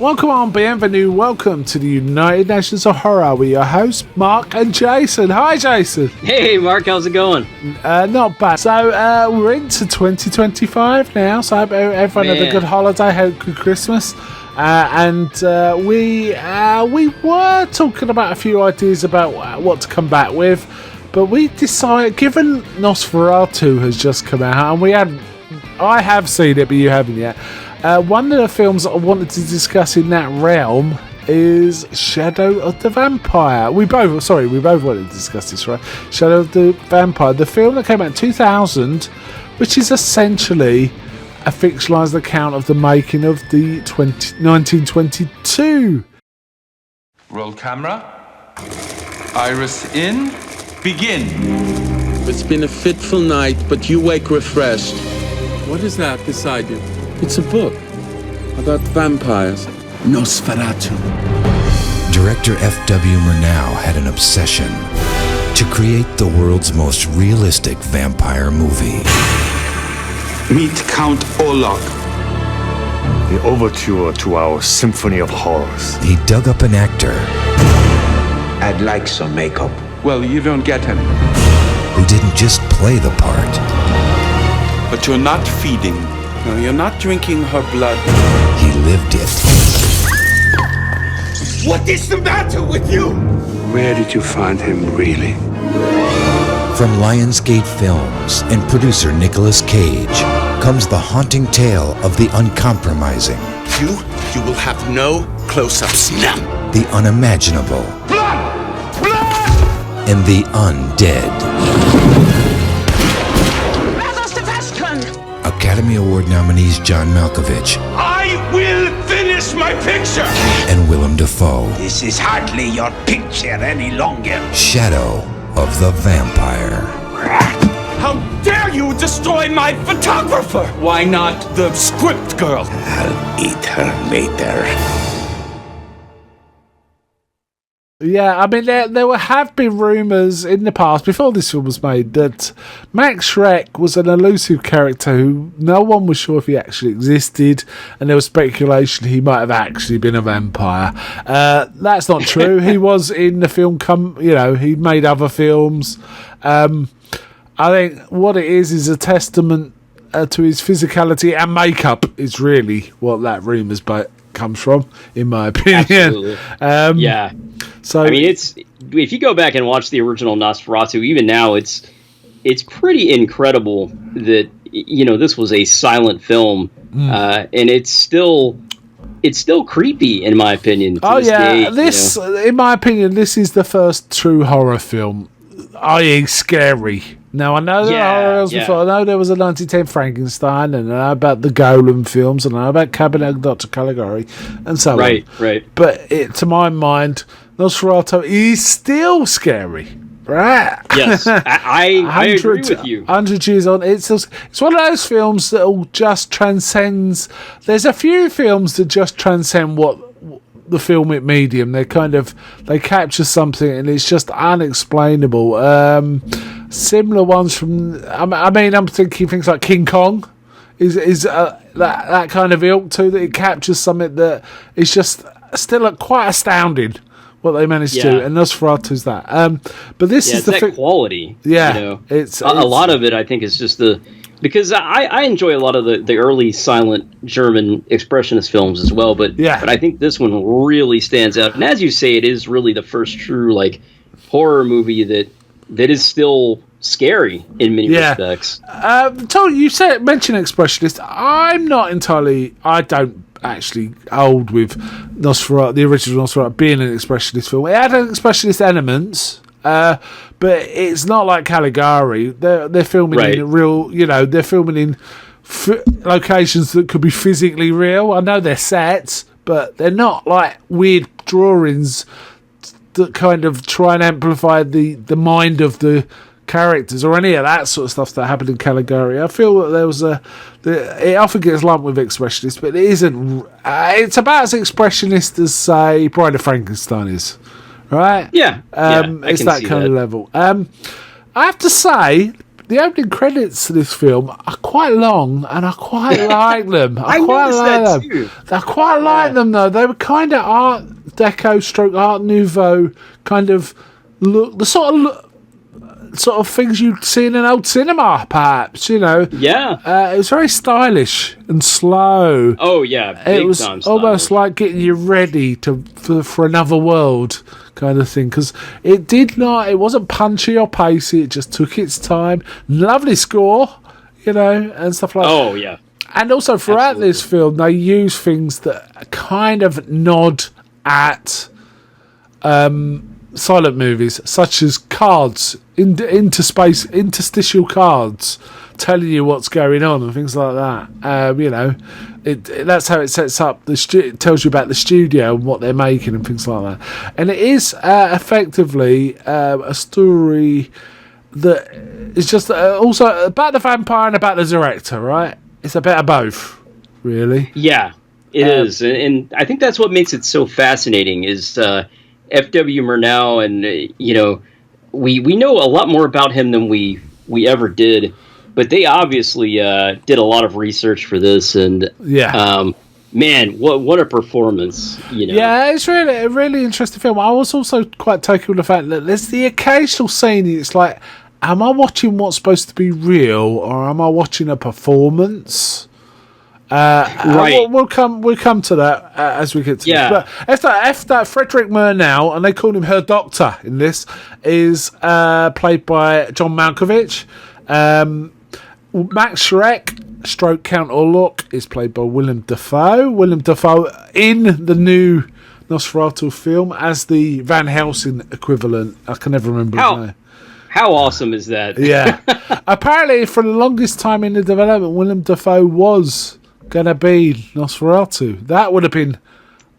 Welcome on, bienvenue, welcome to the United Nations of Horror. We're your hosts, Mark and Jason. Hi, Jason. Hey, Mark, how's it going? Not bad. So, we're into 2025 now, so I hope everyone had a good holiday, had a good Christmas. We were talking about a few ideas about what to come back with, but we decided, given Nosferatu has just come out, and I have seen it, but you haven't yet. One of the films I wanted to discuss in that realm is Shadow of the Vampire. We both wanted to discuss this, right? Shadow of the Vampire, the film that came out in 2000, which is essentially a fictionalized account of the making of the 1922. Roll camera. Iris in. Begin. It's been a fitful night, but you wake refreshed. What is that beside you? It's a book about vampires. Nosferatu. Director F.W. Murnau had an obsession to create the world's most realistic vampire movie. Meet Count Orlok. The overture to our Symphony of Horrors. He dug up an actor. I'd like some makeup. Well, you don't get him. Who didn't just play the part. But you're not feeding. No, you're not drinking her blood. He lived it. What is the matter with you? Where did you find him, really? From Lionsgate Films and producer Nicolas Cage comes the haunting tale of the uncompromising. You will have no close-ups now. The unimaginable. Blood! And the undead. Academy Award nominees John Malkovich. I will finish my picture! And Willem Dafoe. This is hardly your picture any longer. Shadow of the Vampire. How dare you destroy my photographer! Why not the script girl? I'll eat her later. Yeah, I mean, there have been rumours in the past, before this film was made, that Max Schreck was an elusive character who no one was sure if he actually existed, and there was speculation he might have actually been a vampire. That's not true. He was in the film, he made other films. I think what it is a testament to his physicality and makeup is really what that rumours comes from, in my opinion. Absolutely. Yeah. So I mean, it's if you go back and watch the original Nosferatu, even now, it's pretty incredible that this was a silent film, and it's still creepy in my opinion. In my opinion, this is the first true horror film, i.e., scary. Now, I know there are horrors before. I know there was a 1910 Frankenstein, and I know about the Golem films, and I know about Cabinet of Dr. Caligari, and so on. Right. But to my mind, Nosferatu is still scary, right? Yes, I agree with you. 100 years on, it's one of those films that just transcends. There's a few films that just transcend what the filmic medium. They capture something, and it's just unexplainable. Similar ones from, I'm thinking things like King Kong is that kind of ilk too, that it captures something that is just still quite astounding what they managed to do, and Nosferatu's that. But this is the quality. Yeah, it's a lot of it. I think is just because I enjoy a lot of the early silent German expressionist films as well, but I think this one really stands out. And as you say, it is really the first true horror movie that is still scary in many respects. You mentioned expressionist. I don't actually hold with Nosferatu, the original Nosferatu, being an expressionist film. It had expressionist elements, but it's not like Caligari. They're filming in real, they're filming in locations that could be physically real. I know they're sets, but they're not like weird drawings that kind of try and amplify the mind of the characters or any of that sort of stuff that happened in Caligari. I feel that there was it often gets lumped with expressionist, but it isn't. It's about as expressionist as, say, Bride of Frankenstein is, right? Yeah. It's that kind of level. I have to say, the opening credits to this film are quite long, and I quite like them. I quite noticed like that them. too. I quite like them though. They were kind of Art Deco, stroke Art Nouveau kind of look. The sort of things you'd see in an old cinema, perhaps. Yeah. It was very stylish and slow. Oh yeah, big it was time almost stylish. like getting you ready for another world kind of thing, because it wasn't punchy or pacey. It just took its time. Lovely score, and stuff like that. Oh yeah. And also throughout this film, they use things that kind of nod at silent movies, such as cards, interstitial cards, telling you what's going on and things like that. That's how it sets up. It tells you about the studio and what they're making and things like that. And it is effectively a story that is just also about the vampire and about the director, right? It's a bit of both, really. Yeah, it is, and I think that's what makes it so fascinating. Is F.W. Murnau, and we know a lot more about him than we ever did, but they obviously did a lot of research for this, and man, what a performance! Yeah, it's really a really interesting film. I was also quite taken with the fact that there's the occasional scene. It's like, am I watching what's supposed to be real, or am I watching a performance? Right. We'll come to that as we get to Yeah. this. But after Frederick Murnau, and they call him Her Doctor in this, is played by John Malkovich. Max Schreck, stroke Count Orlok, is played by Willem Dafoe. Willem Dafoe in the new Nosferatu film as the Van Helsing equivalent. I can never remember his name. How awesome is that? Yeah. Apparently, for the longest time in the development, Willem Dafoe was going to be Nosferatu. That would have been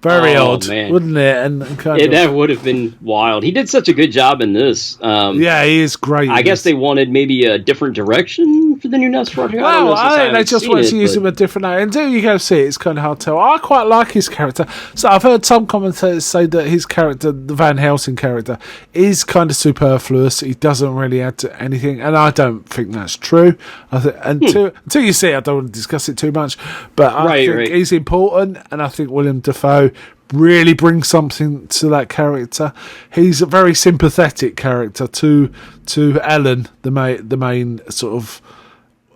very odd, man. wouldn't it? And That would have been wild. He did such a good job in this. Yeah, he is great. I guess they wanted maybe a different direction for the new Nosferatu. Well, I think they just want to use him a different name. Until you go see it, it's kind of hard to tell. I quite like his character. So I've heard some commentators say that his character, the Van Helsing character, is kind of superfluous. He doesn't really add to anything, and I don't think that's true. I think until you see it, I don't want to discuss it too much. But I think he's important, and I think Willem Dafoe really brings something to that character. He's a very sympathetic character to Ellen, the main sort of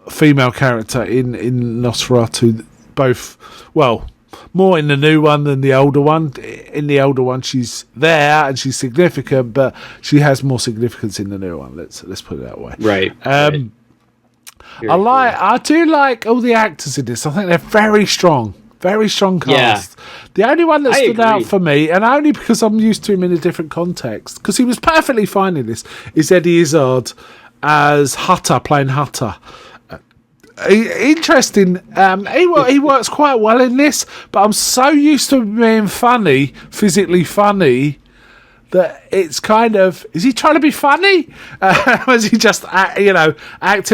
female character in Nosferatu. Both, well, more in the new one than the older one. In the older one, she's there and she's significant, but she has more significance in the new one. Let's put it that way. Right. I do like all the actors in this. I think they're very strong. Very strong cast. Yeah. The only one that stood out for me, and only because I'm used to him in a different context, because he was perfectly fine in this, is Eddie Izzard as Hutter, playing Hutter. Interesting. He works quite well in this, but I'm so used to him being funny, physically funny, that it's kind of, is he trying to be funny? Is he just acting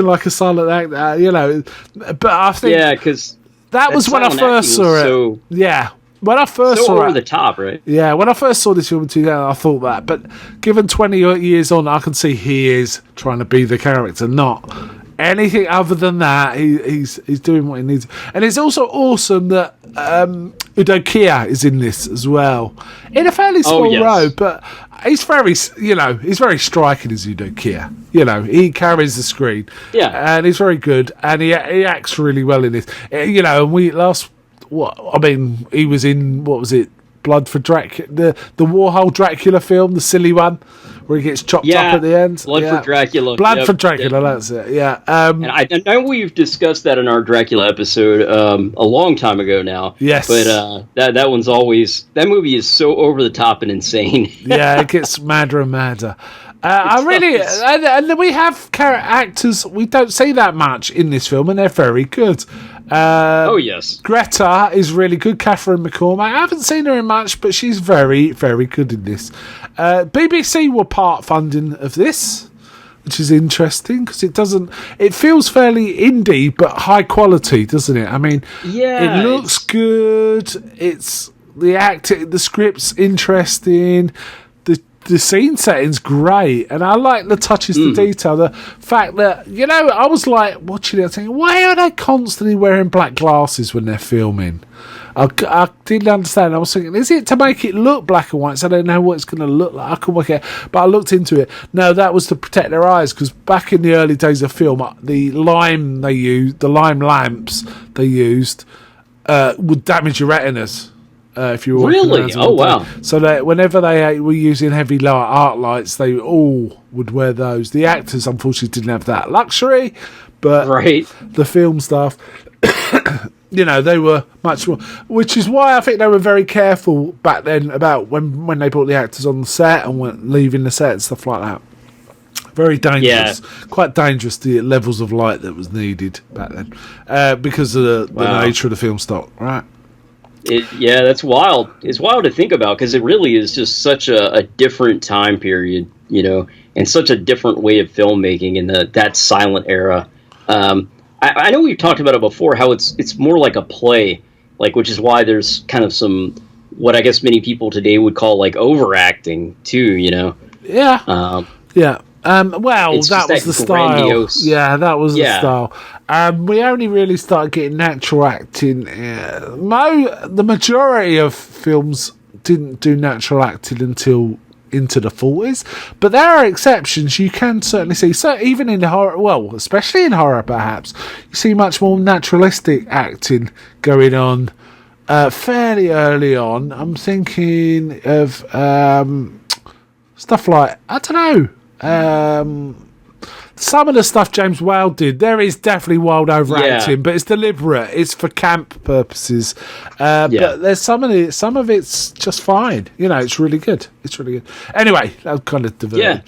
like a silent actor? But I think because that was when I first saw it. Yeah. When I first saw it. over the top, right? Yeah, when I first saw this film in 2000, I thought that. But given 20 years on, I can see he is trying to be the character, not anything other than that. He's doing what he needs. And it's also awesome that Udo Kier is in this as well. In a fairly small role, but he's very striking as Udo Kier. He carries the screen. Yeah. And he's very good. And he acts really well in this. And he was in, what was it, Blood for Dracula, the Warhol Dracula film, the silly one, where he gets chopped up at the end. Blood for Dracula. Blood for Dracula, that's it, yeah. And I know we've discussed that in our Dracula episode a long time ago now. Yes. But that one's always, that movie is so over the top and insane. Yeah, it gets madder and madder. And we have actors we don't see that much in this film, and they're very good. Yes. Greta is really good. Catherine McCormack. I haven't seen her in much, but she's very, very good in this. BBC were part funding of this, which is interesting because it feels fairly indie but high quality, doesn't it? I mean, it looks good. It's the script's interesting. the scene setting's great, and I like the touches to detail. The fact that, you know, I was like watching it thinking, why are they constantly wearing black glasses when they're filming? I didn't understand. I was thinking, is it to make it look black and white so I don't know what it's going to look like? I couldn't work it out. But I looked into it. No, that was to protect their eyes, because back in the early days of film, the lime lamps they used would damage your retinas. If you were really? Oh, wow. So that whenever they were using heavy art lights, they all would wear those. The actors, unfortunately, didn't have that luxury, but the film staff, you know, they were much more, which is why I think they were very careful back then about when they brought the actors on the set and went leaving the set and stuff like that. Very dangerous, quite dangerous, the levels of light that was needed back then because of the nature of the film stock, right? That's wild. It's wild to think about, because it really is just such a different time period, you know, and such a different way of filmmaking in that silent era. I know we've talked about it before, how it's more like a play, like, which is why there's kind of some, what I guess many people today would call like overacting too, you know? Yeah. Well, that was the style. Yeah, that was the style. We only really started getting natural acting. The majority of films didn't do natural acting until into the 40s, but there are exceptions. You can certainly see, so even in horror, well, especially in horror perhaps, you see much more naturalistic acting going on fairly early on. I'm thinking of stuff like, I don't know, some of the stuff James Whale did, there is definitely wild overacting, but it's deliberate. It's for camp purposes. But there's some of it's just fine. You know, it's really good. Anyway, that was kind of diverted.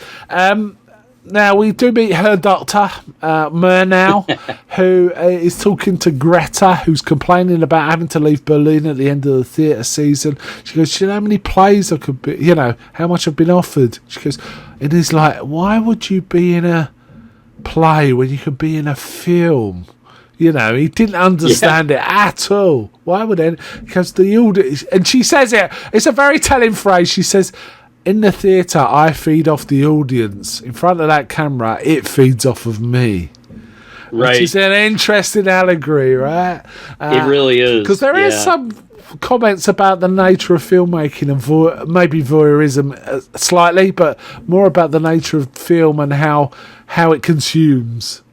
Now we do meet her doctor, Murnau, who is talking to Greta, who's complaining about having to leave Berlin at the end of the theatre season. She goes, "Do you know how many plays I could be? You know how much I've been offered?" She goes, and he's like, "Why would you be in a play when you could be in a film?" You know, he didn't understand it at all. Why would it? Because the audience, and she says it's a very telling phrase. She says, "In the theatre, I feed off the audience. In front of that camera, it feeds off of me." Right. Which is an interesting allegory, right? It really is. Because there is some comments about the nature of filmmaking and maybe voyeurism slightly, but more about the nature of film and how it consumes.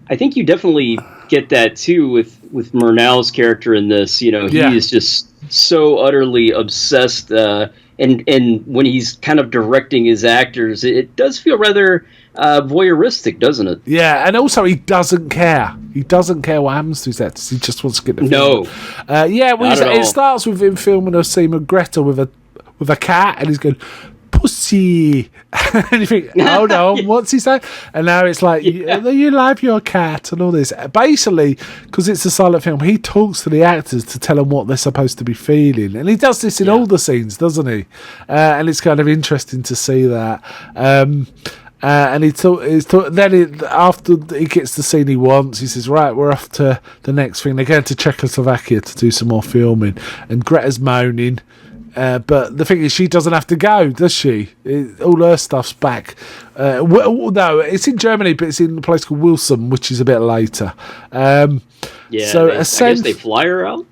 I think you definitely get that too with Murnau's character in this. You know, he is just so utterly obsessed, and when he's kind of directing his actors, it does feel rather voyeuristic, doesn't it? Yeah, and also he doesn't care. He doesn't care what happens to his actors. He just wants to get the film. It starts with him filming a scene with Greta with a cat, and he's going, "Pussy," and you think, hold on, what's he saying? And now it's like, you love your cat and all this. Basically, because it's a silent film, he talks to the actors to tell them what they're supposed to be feeling, and he does this in all the scenes, doesn't he? And it's kind of interesting to see that. And after he gets the scene he wants, he says, "Right, we're off to the next thing." They're going to Czechoslovakia to do some more filming, and Greta's moaning. But the thing is, she doesn't have to go, does she? All her stuff's back. No, it's in Germany, but it's in a place called Wilson, which is a bit later. I guess they fly her out?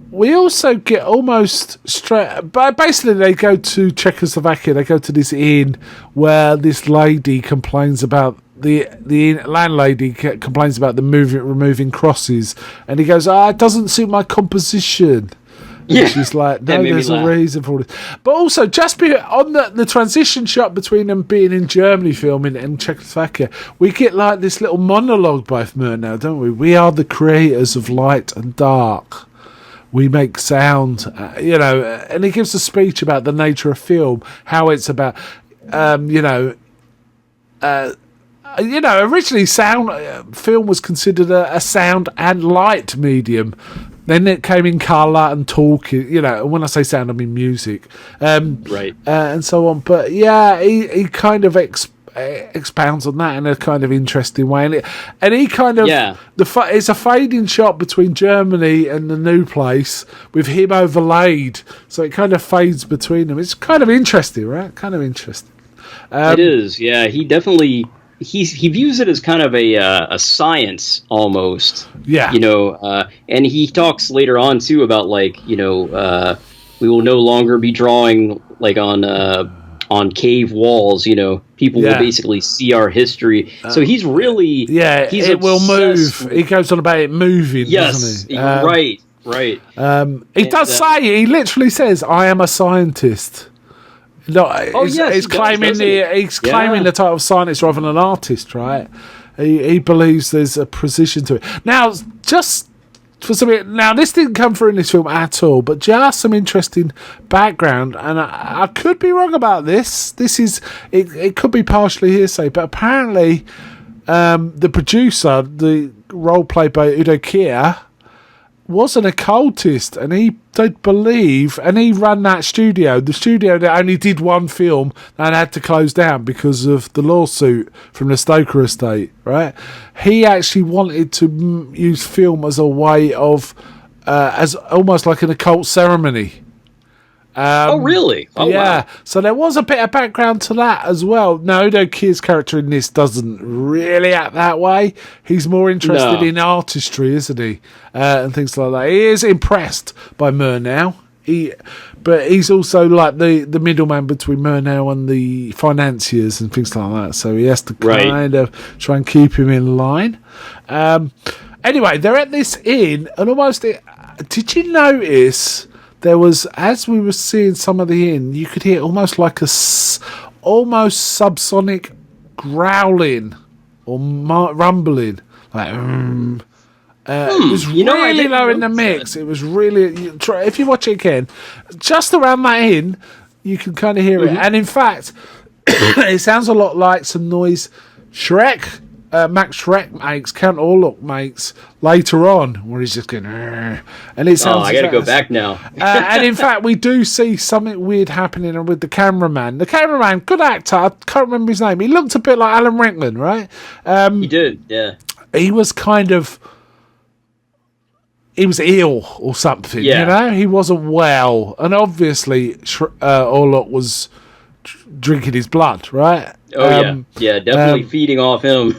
We also get almost straight... But basically, they go to Czechoslovakia. They go to this inn where this lady complains about... The landlady complains about removing crosses, and he goes, "It doesn't suit my composition." And she's like, "No, there's a reason for this." But also, just on the transition shot between them being in Germany filming and Czechoslovakia, we get like this little monologue by Murnau, don't we? We are the creators of light and dark. We make sound, and he gives a speech about the nature of film, how it's about, originally film was considered a sound and light medium. Then it came in colour and talking, and when I say sound, I mean music. And so on. But he kind of expounds on that in a kind of interesting way, and he kind of it's a fading shot between Germany and the new place with him overlaid, so it kind of fades between them. It's kind of interesting, right? Kind of interesting. It is, yeah. He definitely he views it as kind of a science almost, and he talks later on too about we will no longer be drawing on cave walls. People will basically see our history. So he's really he's it will move. He goes on about it moving. Yes, doesn't he? Right. He does say, he literally says, "I am a scientist." No, he's claiming claiming the title of scientist rather than an artist, right? He believes there's a precision to it. Now, just for something, this didn't come through in this film at all, but just some interesting background, and I could be wrong about this. This is it could be partially hearsay, but apparently, the producer, the role played by Udo Kier, was an occultist, and he did believe, and he ran the studio that only did one film and had to close down because of the lawsuit from the Stoker estate, right? He actually wanted to use film as a way of as almost like an occult ceremony. Oh, really? Oh, yeah. Wow. So there was a bit of background to that as well. No, Udo Kier's character in this doesn't really act that way. He's more interested in artistry, isn't he? And things like that. He is impressed by Murnau. But he's also like the middleman between Murnau and the financiers and things like that. So he has to kind of try and keep him in line. Anyway, they're at this inn, and almost... Did you notice... There was, as we were seeing some of the inn, you could hear almost like almost subsonic growling or rumbling, like. It was really low in the mix. It was really. If you watch it again, just around that inn, you can kind of hear it. And in fact, it sounds a lot like some noise Max Schreck makes, Count Orlok makes later on, where he's just going, and it sounds. I got to go back now. And in fact, we do see something weird happening with the cameraman. The cameraman, good actor, I can't remember his name. He looked a bit like Alan Rickman, right? He did, yeah. He was he was ill or something, He wasn't well, and obviously Orlok was drinking his blood, right? Oh yeah, definitely feeding off him.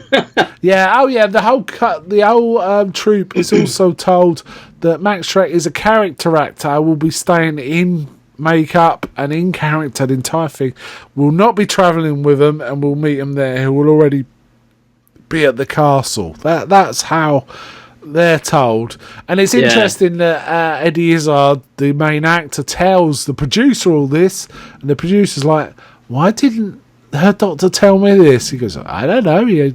The whole troupe is also told that Max Schreck is a character actor, will be staying in makeup and in character the entire thing, will not be travelling with them, and we'll meet him there. He will already be at the castle. That's how they're told. And it's interesting that Eddie Izzard, the main actor, tells the producer all this, and the producer's like, why didn't her doctor tell me this? He goes, I don't know. I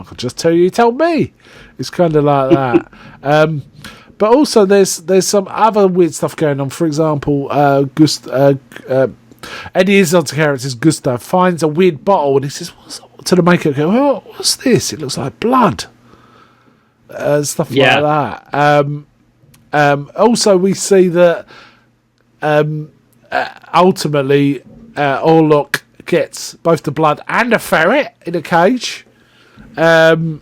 could just tell you he told me. It's kind of like that. But also there's some other weird stuff going on. For example, Eddie Izzard's character, Gustav, finds a weird bottle, and he says, what's to the makeup? Go, what's this? It looks like blood. Stuff like that. Also, we see that ultimately Orlok gets both the blood and a ferret in a cage to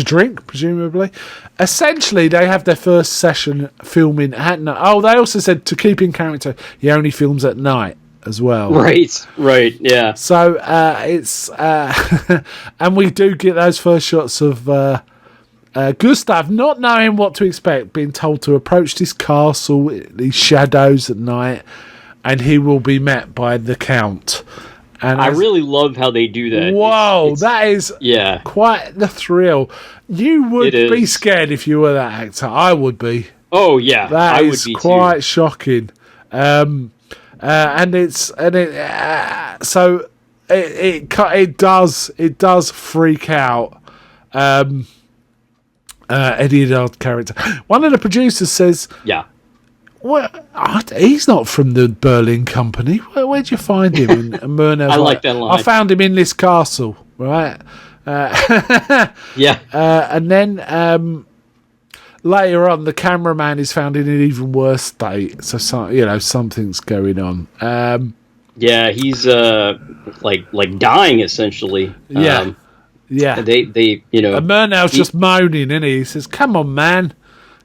drink, presumably. Essentially, they have their first session filming at night. Oh, they also said to keep in character, he only films at night as well. Right, yeah. So it's and we do get those first shots of Gustav not knowing what to expect, being told to approach this castle, these shadows at night, and he will be met by the Count. And I really love how they do that. Whoa, that is quite the thrill. You would be scared if you were that actor. I would be. Oh yeah, that is quite shocking. And it does freak out Eddie Izzard's character. One of the producers says, well, he's not from the Berlin company. Where'd you find him? And Murnau's I like that line. I found him in this castle, right? And then later on, the cameraman is found in an even worse state. So something's going on. Yeah, he's like dying essentially. Yeah. They And Murnau's just moaning, isn't he? He says, "Come on, man,"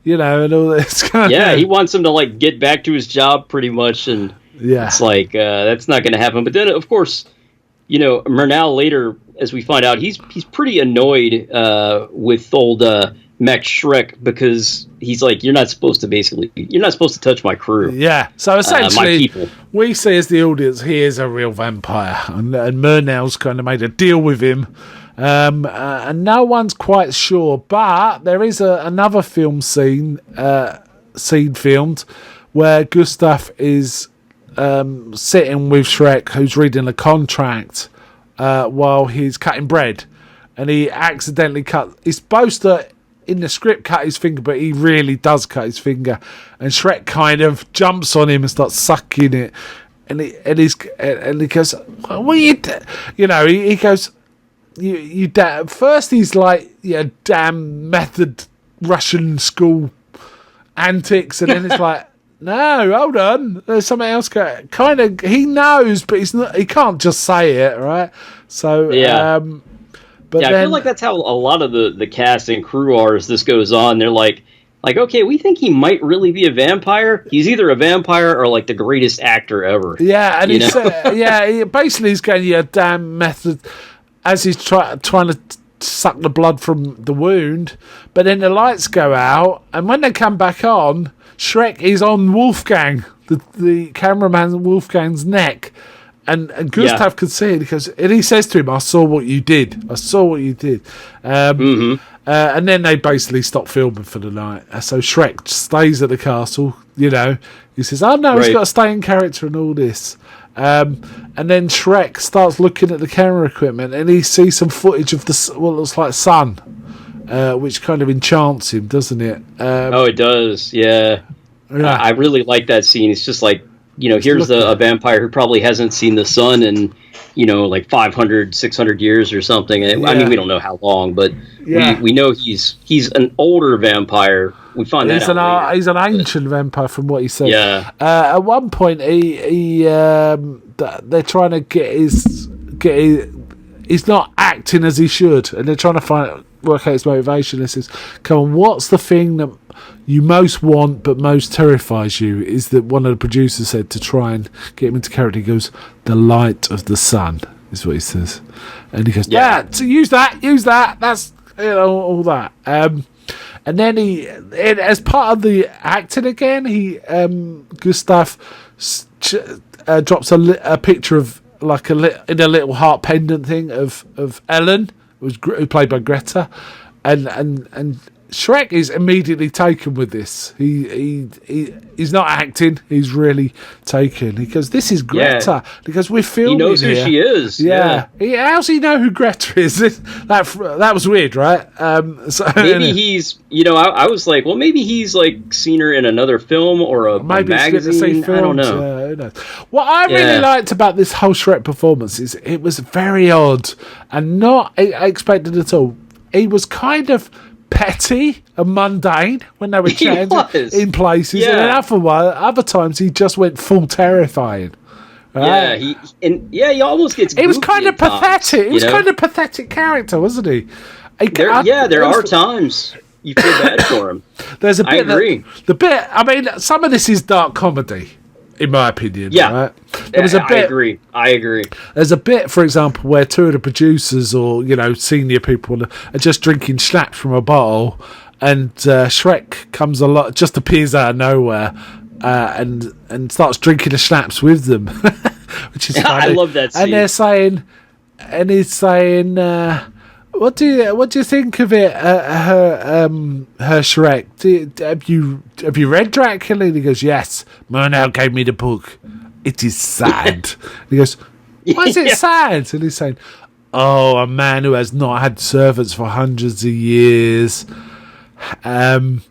and all this kind of. He wants him to like get back to his job pretty much, and it's like that's not going to happen. But then, of course, Murnau later, as we find out, he's pretty annoyed with old Max Schreck because he's like, you're not supposed to touch my crew. Yeah. So essentially, my people. We see as the audience, he is a real vampire, and Murnau's kind of made a deal with him. And no one's quite sure, but there is another film scene filmed where Gustav is sitting with Schreck, who's reading a contract while he's cutting bread, and he accidentally he's supposed to in the script cut his finger, but he really does cut his finger, and Schreck kind of jumps on him and starts sucking it, and he goes, "What are you he goes, you first he's like, yeah, damn method Russian school antics, and then it's like, no, hold on, there's something else kind of, he knows, but he can't just say it, right? So but I feel like that's how a lot of the cast and crew are as this goes on. They're like, okay, we think he might really be a vampire. He's either a vampire or like the greatest actor ever. Yeah, and basically he's going, yeah, damn method, as he's trying to suck the blood from the wound. But then the lights go out, and when they come back on, Schreck is on Wolfgang, the cameraman Wolfgang's neck. And Gustav could see it because, and he says to him, "I saw what you did. And then they basically stop filming for the night. So Schreck stays at the castle. He says, "Oh no, he's got to stay in character and all this." And then Schreck starts looking at the camera equipment, and he sees some footage of what looks like sun, which kind of enchants him, doesn't it? It does. Yeah. I really like that scene. It's just like, here's a vampire who probably hasn't seen the sun in, like 500, 600 years or something. And, I mean, we don't know how long, but we know he's an older vampire. We find that out later. He's an ancient vampire from what he said. Yeah. At one point, they're trying to get his. He's not acting as he should, and they're trying to work out his motivation. This is, come on, what's the thing that you most want but most terrifies you? Is that one of the producers said to try and get him into character. He goes, the light of the sun is what he says, and he goes, so use that. That's all that. And then as part of the acting again, Gustav drops a picture of like in a little heart pendant thing of Ellen, who played by Greta, and Schreck is immediately taken with this. He's not acting; he's really taken. He goes, "This is Greta," because we're filming. He knows who she is. Yeah. How's he know who Greta is? That was weird, right? So maybe he's. I was like, well, maybe he's like seen her in another film or a magazine. I don't know. Who knows? What I really liked about this whole Schreck performance is it was very odd and not expected at all. He was kind of petty and mundane when they were chatting in places, and then other times he just went full terrifying. Right? He almost gets. He was kind of pathetic. He was kind of pathetic character, wasn't he? There are times you feel bad for him. There's a bit. I agree. I mean, some of this is dark comedy, in my opinion. Yeah, right? There was a bit. I agree. There's a bit, for example, where two of the producers or senior people are just drinking schnapps from a bottle, and Schreck just appears out of nowhere, and starts drinking the schnapps with them, which is funny. I love that scene. And he's saying, what do you think of it, her Schreck? Have you read Dracula? And he goes, yes. Murnau gave me the book. It is sad. He goes, why is it sad? And he's saying, oh, a man who has not had servants for hundreds of years. The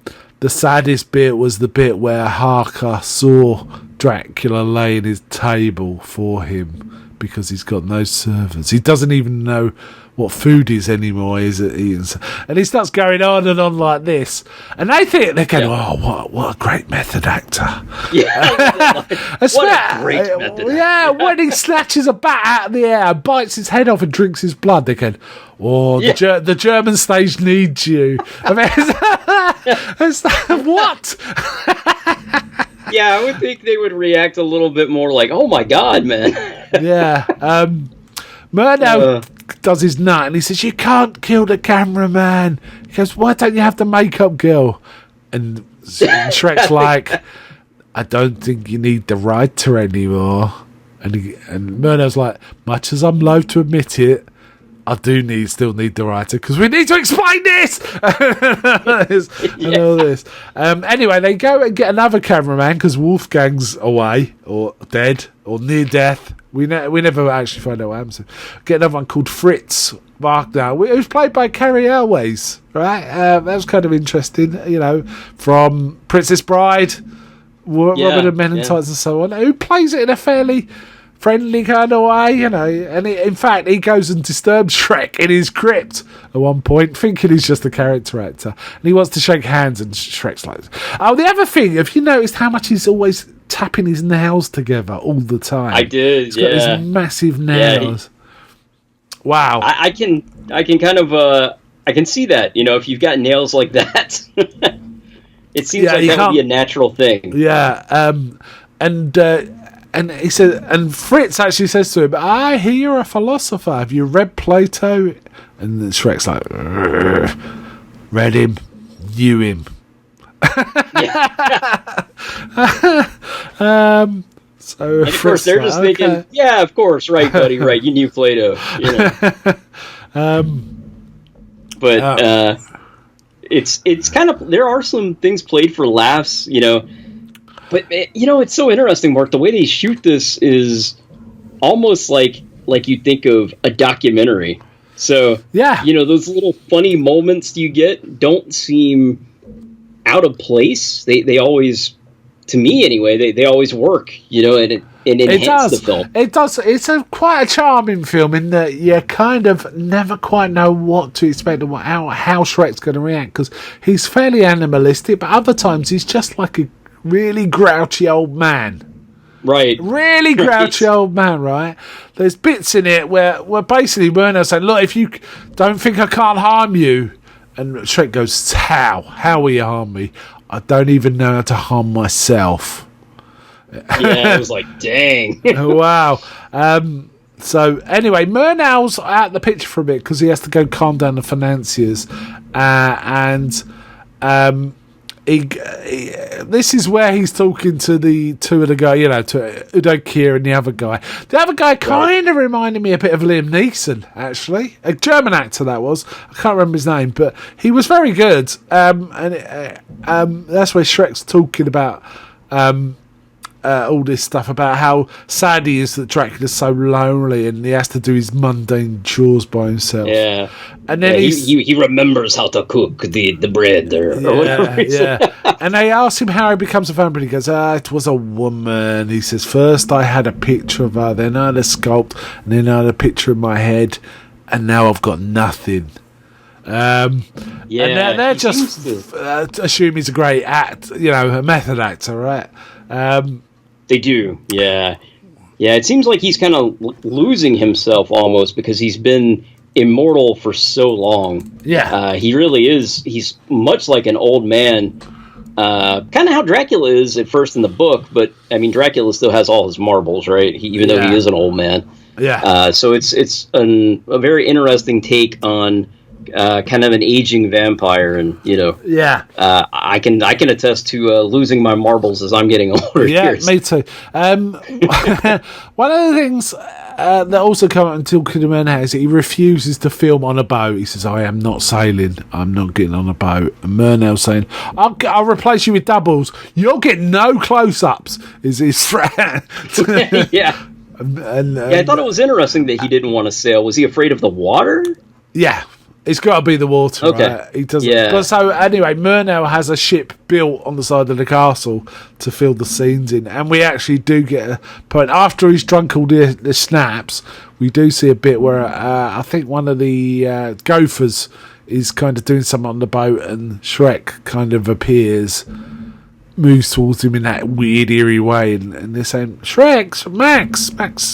saddest bit was the bit where Harker saw Dracula laying his table for him because he's got no servants. He doesn't even know what food is anymore, is it? And he starts going on and on like this. And they think, they're going, oh, what a great method actor. Yeah. What a great method actor. Yeah, when he snatches a bat out of the air, bites his head off and drinks his blood, they're going, the German stage needs you. I mean, what? Yeah, I would think they would react a little bit more like, oh my God, man. Yeah. Murnau does his nut and he says, you can't kill the cameraman. He goes, why don't you have the makeup girl? And Schreck's like, I don't think you need the writer anymore. And Murnau's like, much as I'm loath to admit it, I do still need the writer because we need to explain this and all this. Anyway, they go and get another cameraman because Wolfgang's away or dead or near death. We never actually find out what happens. Get another one called Fritz Wagner, who's played by Carrie Elways, right? That was kind of interesting, from Princess Bride, Robin and Men and Tights and so on. Who plays it in a fairly friendly kind of way, and in fact he goes and disturbs Schreck in his crypt at one point, thinking he's just a character actor, and he wants to shake hands, and Schreck's like, oh, the other thing, have you noticed how much he's always tapping his nails together all the time? I did. He's got these massive nails. Wow. I can kind of I can see that, if you've got nails like that. It seems like that would be a natural thing. Yeah. And he said, and Fritz actually says to him, I hear you're a philosopher. Have you read Plato? And then Schreck's like, read him, knew him. So and of course they're just thinking, yeah, of course, right, buddy, right. You knew Plato. But it's kind of, there are some things played for laughs, But, it's so interesting, Mark. The way they shoot this is almost like you think of a documentary. So, those little funny moments you get don't seem out of place. They always, to me anyway, they always work, and enhance the film. It does. It's quite a charming film in that you kind of never quite know what to expect and how Schreck's going to react, because he's fairly animalistic, but other times he's just like a really grouchy old man. Right. Really grouchy old man, right? There's bits in it where basically Murnau's saying, look, if you don't think I can't harm you, and Schreck goes, how? How will you harm me? I don't even know how to harm myself. Yeah, it was like, dang. Wow. So anyway, Murnau's out of the picture for a bit because he has to go calm down the financiers, this is where he's talking to the two of the guy, to Udo Kier and the other guy. The other guy kind of reminded me a bit of Liam Neeson, actually. A German actor, that was. I can't remember his name, but he was very good. And that's where Schreck's talking about all this stuff about how sad he is that Dracula's so lonely and he has to do his mundane chores by himself. Yeah. And then he remembers how to cook the bread or whatever. Yeah. And they ask him how he becomes a vampire. He goes, it was a woman. He says, first I had a picture of her, then I had a sculpt, and then I had a picture in my head, and now I've got nothing. And they're just assume he's a great a method actor, right? They do, yeah. Yeah, it seems like he's kind of losing himself almost because he's been immortal for so long. Yeah. He really is. He's much like an old man. Kind of how Dracula is at first in the book, but, I mean, Dracula still has all his marbles, right? Even though he is an old man. Yeah. So it's a very interesting take on kind of an aging vampire, and I can attest to losing my marbles as I'm getting older. Yeah, years. me too. One of the things that also come up until Kidman is that he refuses to film on a boat. He says, "I am not sailing. I'm not getting on a boat." And Murnau's saying, "I'll replace you with doubles. You'll get no close-ups." Is his threat? Yeah. And I thought it was interesting that he didn't want to sail. Was he afraid of the water? Yeah. It's got to be the water, Okay. right? He doesn't. Yeah. But so anyway, Murnau has a ship built on the side of the castle to fill the scenes in, and we actually do get a point after he's drunk all the snaps. We do see a bit where I think one of the gophers is kind of doing something on the boat, and Schreck kind of appears, moves towards him in that weird, eerie way, and they're saying, "Schreck, Max,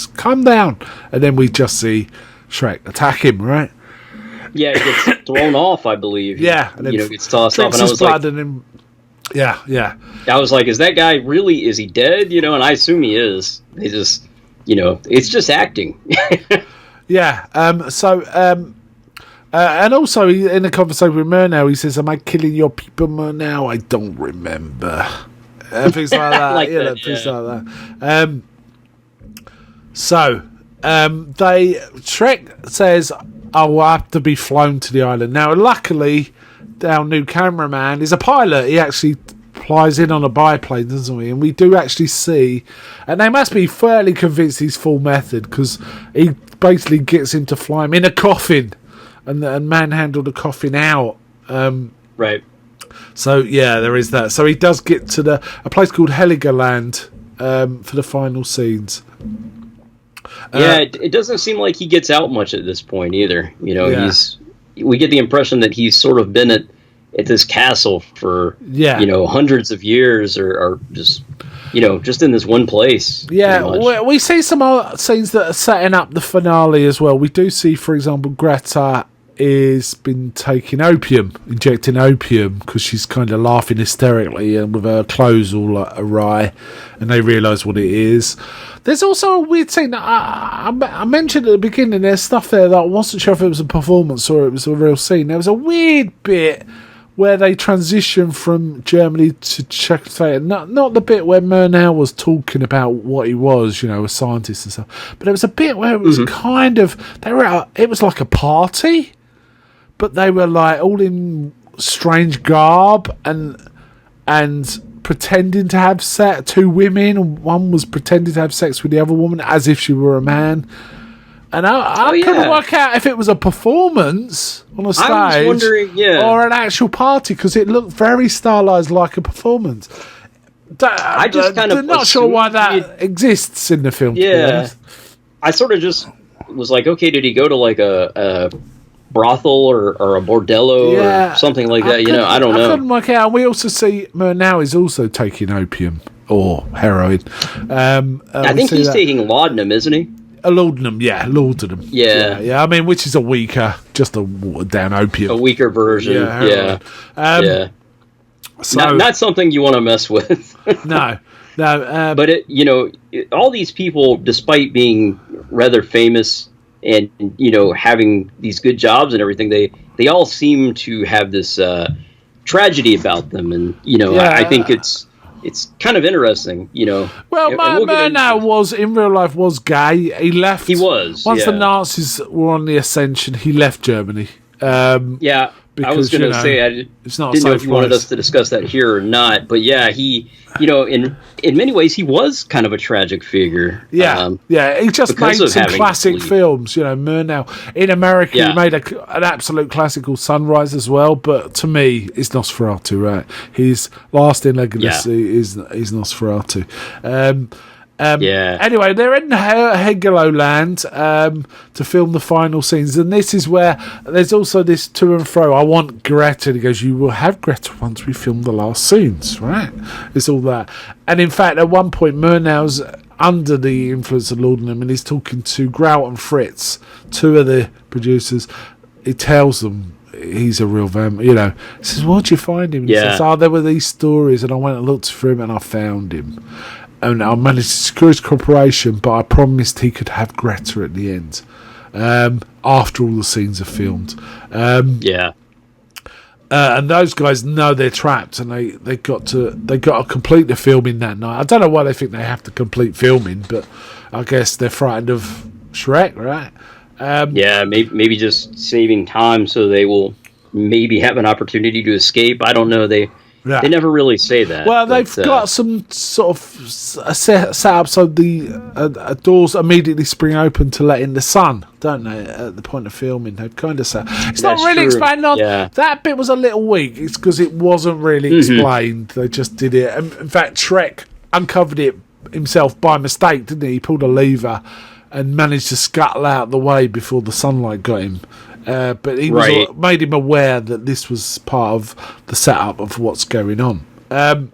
calm down," and then we just see Schreck attack him, right? Yeah, he gets thrown off, I believe. Yeah, and then gets tossed off, and I was like, yeah. I was like, is that guy really? Is he dead? And I assume he is. They just, it's just acting. Yeah. And also in a conversation with Murnau, he says, "Am I killing your people, Murnau? I don't remember." Things like that. Like things like that. Schreck says, "I will have to be flown to the island." Now, luckily, our new cameraman is a pilot. He actually flies in on a biplane, doesn't he? And we do actually see, and they must be fairly convinced he's full method, because he basically gets him to fly him in a coffin and manhandle the coffin out. Right. So yeah, there is that. So he does get to a place called Heligoland for the final scenes. It doesn't seem like he gets out much at this point either. We get the impression that he's sort of been at this castle for hundreds of years, or just just in this one place. Yeah, we see some other scenes that are setting up the finale as well. We do see, for example, Greta is been injecting opium, because she's kind of laughing hysterically and with her clothes all awry, and they realise what it is. There's also a weird scene that I mentioned at the beginning. There's stuff there that I wasn't sure if it was a performance or it was a real scene. There was a weird bit where they transition from Germany to Czechoslovakia. Not the bit where Murnau was talking about what he was, a scientist and stuff. But there was a bit where it was kind of it was like a party, but they were like all in strange garb and pretending to have sex. Two women, and one was pretending to have sex with the other woman as if she were a man. And I couldn't work out if it was a performance on a stage, I was wondering, or an actual party, because it looked very stylized like a performance. I just kind of I'm not sure why that exists in the film. Yeah, I sort of just was like, okay, did he go to like a brothel or a bordello or something like that? I don't know. I couldn't work out. We also see Murnau is also taking opium or heroin. I think he's taking laudanum, isn't he? A laudanum, laudanum. Yeah. I mean, which is just a watered down opium. A weaker version. Yeah. So not something you want to mess with. No. But all these people, despite being rather famous and having these good jobs and everything, they all seem to have this tragedy about them, and I think it's kind of interesting, Well, Murnau was in real life was gay. He left. He was once the Nazis were on the ascension. He left Germany. Because, I was going to say I didn't know if you wanted us to discuss that here or not, but he, in many ways, he was kind of a tragic figure. He just made some classic films. Murnau in America, he made an absolute classical Sunrise as well. But to me, it's Nosferatu. Right, his lasting legacy is Nosferatu. Anyway, they're in Heligoland to film the final scenes, and this is where there's also this to and fro. I want Greta. And he goes, "You will have Greta once we film the last scenes, right?" It's all that, and in fact, at one point, Murnau's under the influence of laudanum, and he's talking to Grout and Fritz, two of the producers. He tells them he's a real vampire. He says, "Where'd you find him?" He says, "There were these stories, and I went and looked for him, and I found him." And I managed to secure his cooperation, but I promised he could have Greta at the end, after all the scenes are filmed. And those guys know they're trapped, and they got to complete the filming that night. I don't know why they think they have to complete filming, but I guess they're frightened of Schreck, right? Maybe just saving time so they will maybe have an opportunity to escape. I don't know. They Yeah. They never really say that. Well, they've got some sort of set up so the doors immediately spring open to let in the sun, don't they? At the point of filming, they've kind of said it's not really explained on. Yeah. That bit was a little weak. It's because it wasn't really explained. They just did it. And in fact, Schreck uncovered it himself by mistake, didn't he? He pulled a lever and managed to scuttle out the way before the sunlight got him. But he was made him aware that this was part of the setup of what's going on. Then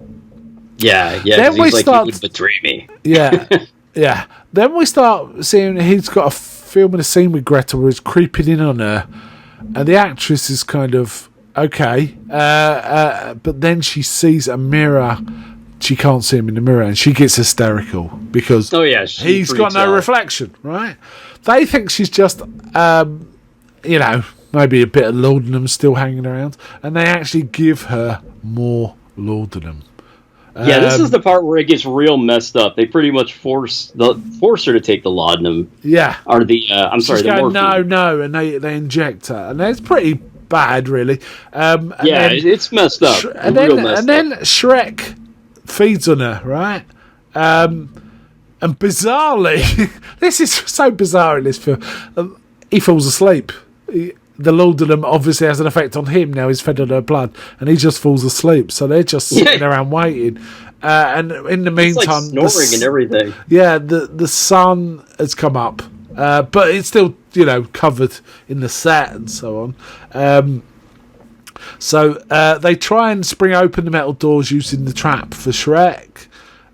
we he's start, he would betray me. Yeah. Then we start seeing he's got a filming a scene with Greta where he's creeping in on her, and the actress is kind of okay, but then she sees a mirror. She can't see him in the mirror, and she gets hysterical because he's got no reflection. Right? They think she's just. Maybe a bit of laudanum still hanging around, and they actually give her more laudanum. This is the part where it gets real messed up. They pretty much force her to take the laudanum. Yeah, or the the morphine. No, and they inject her, and it's pretty bad, really. It's messed up. And then Schreck feeds on her, right? And bizarrely, this is so bizarre in this film. He falls asleep. The laudanum obviously has an effect on him now. He's fed on her blood, and he just falls asleep. So they're just sitting around waiting. And in the meantime, snoring and everything. Yeah, the sun has come up, but it's still covered in the set and so on. So they try and spring open the metal doors using the trap for Schreck,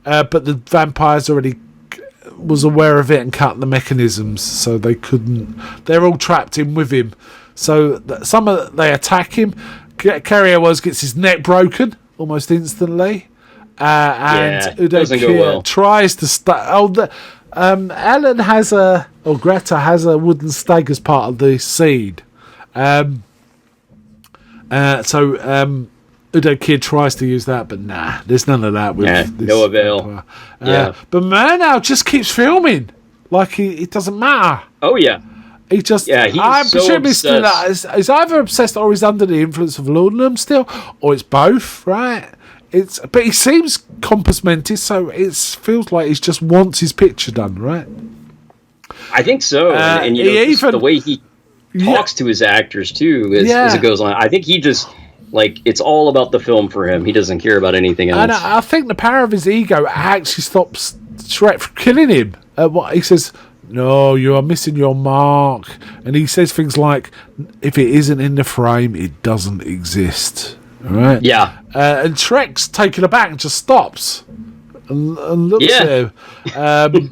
but the vampires already was aware of it and cut the mechanisms, so they couldn't. They're all trapped in with him. So they attack him. Carrie Wells gets his neck broken almost instantly, and Udo Kier tries to Ellen has Greta has a wooden stake as part of the seed. Udo Kier tries to use that, but nah, there's none of that. With this no avail. But Murnau just keeps filming like it doesn't matter. Oh yeah, he just. I'm so obsessed. He's either obsessed or he's under the influence of laudanum still, or it's both. Right? But he seems compass mentis, so it feels like he just wants his picture done. Right? I think so, and the way he talks to his actors too as it goes on. I think he just. It's all about the film for him. He doesn't care about anything else. And I think the power of his ego actually stops Schreck from killing him. He says, "No, you are missing your mark." And he says things like, "If it isn't in the frame, it doesn't exist." All right? Yeah. And Schreck's taken aback and just stops and looks at him.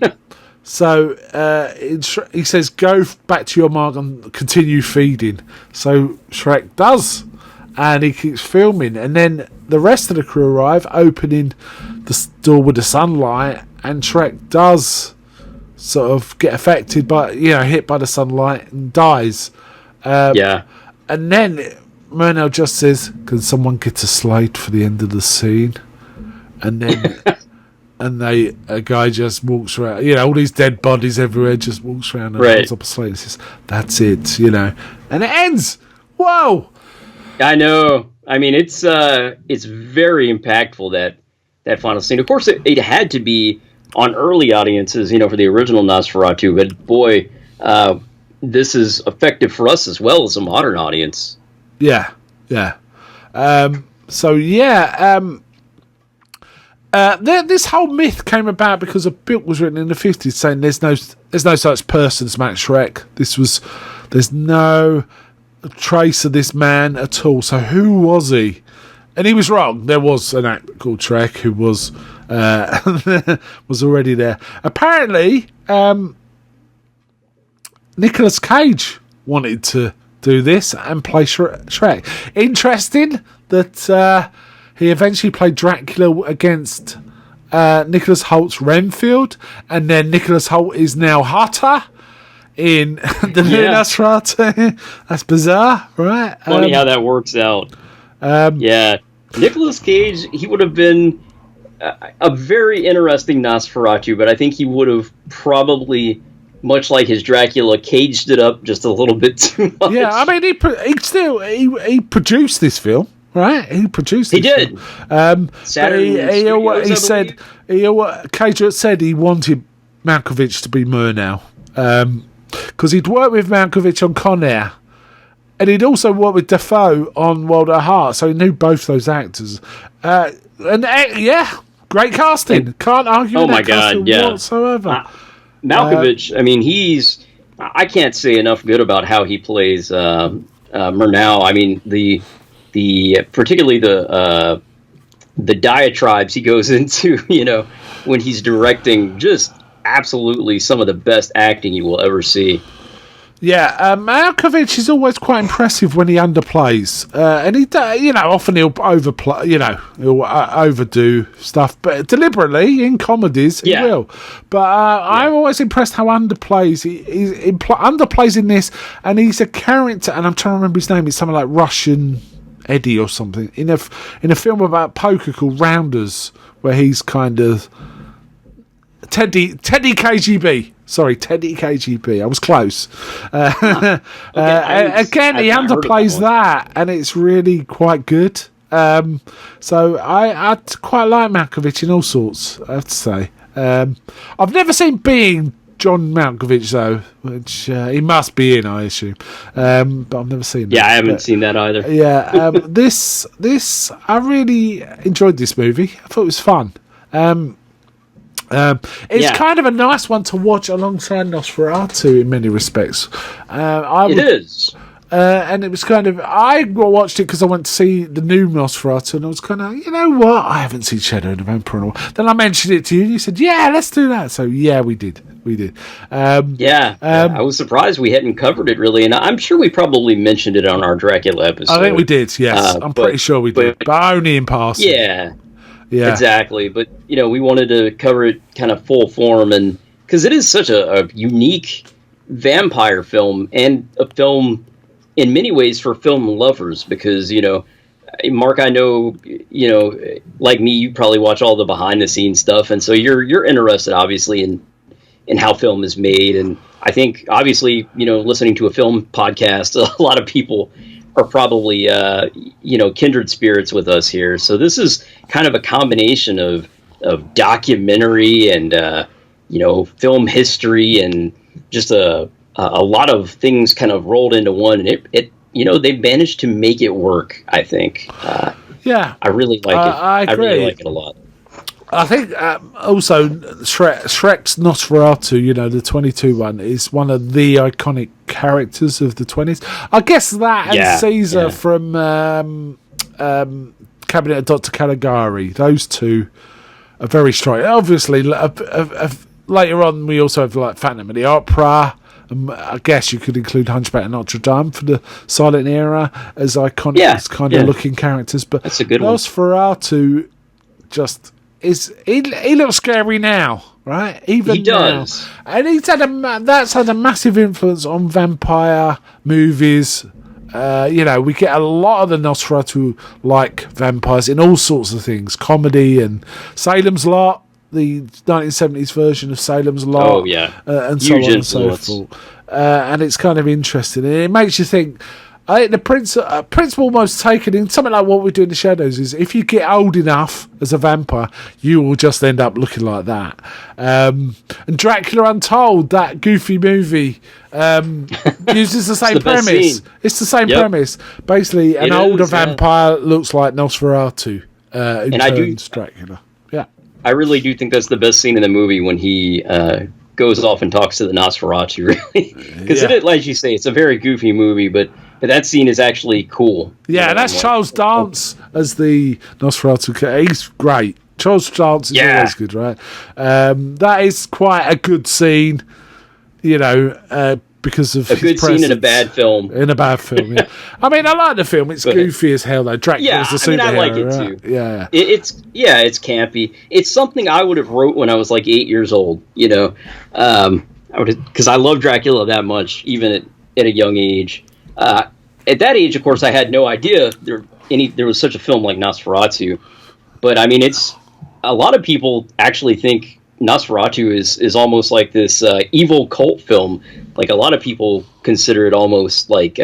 He says, "Go back to your mark and continue feeding." So Schreck does. And he keeps filming, and then the rest of the crew arrive, opening the door with the sunlight, and Schreck does sort of get affected by, hit by the sunlight and dies. And then Murnau just says, "Can someone get a slate for the end of the scene?" And then a guy just walks around, all these dead bodies everywhere, just walks around and holds up a slate and says, "That's it," and it ends. Whoa! I know. I mean, it's very impactful, that final scene. Of course, it had to be on early audiences, for the original Nosferatu. But boy, this is effective for us as well as a modern audience. Yeah. This whole myth came about because a book was written in the 50s saying there's no such person as Max Schreck. There's no trace of this man at all. So who was he? And he was wrong. There was an actor called Schreck who was already there. Apparently, Nicolas Cage wanted to do this and play Schreck. Interesting that he eventually played Dracula against Nicholas Holt's Renfield, and then Nicholas Holt is now Hutter in the new Nosferatu. That's bizarre, right? Funny how that works out. Nicolas Cage, he would have been a very interesting Nosferatu, but I think he would have probably, much like his Dracula, caged it up just a little bit too much. Yeah, I mean, he produced this film. right? He produced. He did. Saturn. He said Cage said he wanted Malkovich to be Murnau because he'd worked with Malkovich on Con Air, and he'd also worked with Defoe on World at Heart, so he knew both those actors. Great casting. Can't argue with that casting whatsoever. Malkovich, I mean, I can't say enough good about how he plays Murnau. I mean, particularly the diatribes he goes into, when he's directing, just absolutely some of the best acting you will ever see. Yeah, Malkovich is always quite impressive when he underplays, and often he'll overplay, he'll overdo stuff, but deliberately in comedies he will. But I'm always impressed how underplays he underplays in this, and he's a character, and I'm trying to remember his name. It's something like Russian Eddie or something in a film about poker called Rounders, where he's kind of Teddy KGB. Sorry, Teddy KGB. I was close. Again, he underplays that, and it's really quite good. So I quite like Malkovich in all sorts, I have to say. I've never seen Being John Malkovich, though, which he must be in, I assume. But I've never seen that. Yeah, I haven't seen that either. Yeah, this I really enjoyed this movie. I thought it was fun. It's kind of a nice one to watch alongside Nosferatu in many respects. It is. And it was kind of... I watched it because I went to see the new Nosferatu, and I was kind of, you know what? I haven't seen Shadow of the Vampire in a while. Then I mentioned it to you, and you said, yeah, let's do that. So, yeah, we did. I was surprised we hadn't covered it, really, and I'm sure we probably mentioned it on our Dracula episode. I think we did, yes. I'm pretty sure we did, but only in passing. Yeah, exactly. But, we wanted to cover it kind of full form, and because it is such a unique vampire film, and a film in many ways for film lovers, because, Mark, I know, like me, you probably watch all the behind the scenes stuff, and so you're interested, obviously, in how film is made. And I think, obviously, listening to a film podcast, a lot of people are probably, kindred spirits with us here. So this is kind of a combination of documentary and, film history, and just a lot of things kind of rolled into one. And it they managed to make it work, I think. I really like it. I agree. I really like it a lot. I think also Schreck's Nosferatu, the 22 one, is one of the iconic characters of the 20s. I guess that and Caesar from Cabinet of Dr. Caligari, those two are very strong. Obviously, later on we also have like Phantom of the Opera. I guess you could include Hunchback of Notre Dame for the silent era as iconic as kind of looking characters. But that's a good one. Nosferatu just... he looks scary now, right? Even he does, now. And that's had a massive influence on vampire movies. We get a lot of the Nosferatu like vampires in all sorts of things, comedy and Salem's Lot, the 1970s version of Salem's Lot. Oh yeah, and so on and so forth. And it's kind of interesting, and it makes you think. I think the principle almost taken in something like What We Do in the Shadows is if you get old enough as a vampire, you will just end up looking like that. And Dracula Untold, that goofy movie, uses the same premise. It's the same premise. Basically, an older vampire looks like Nosferatu, who turns Dracula. Yeah, I really do think that's the best scene in the movie when he goes off and talks to the Nosferatu, really. Because as you say, it's a very goofy movie, but that scene is actually cool. Yeah, that's Charles Dance as the Nosferatu. He's great. Charles Dance is always good, right? That is quite a good scene, because of a good scene in a bad film. In a bad film, yeah. I mean, I like the film. It's goofy as hell, though. Dracula's the superhero. I like it right? too. Yeah, it's campy. It's something I would have wrote when I was like 8 years old. Because I love Dracula that much, even at a young age. At that age, of course, I had no idea there was such a film like Nosferatu. But I mean, it's a lot of people actually think Nosferatu is almost like this evil cult film. Like a lot of people consider it almost like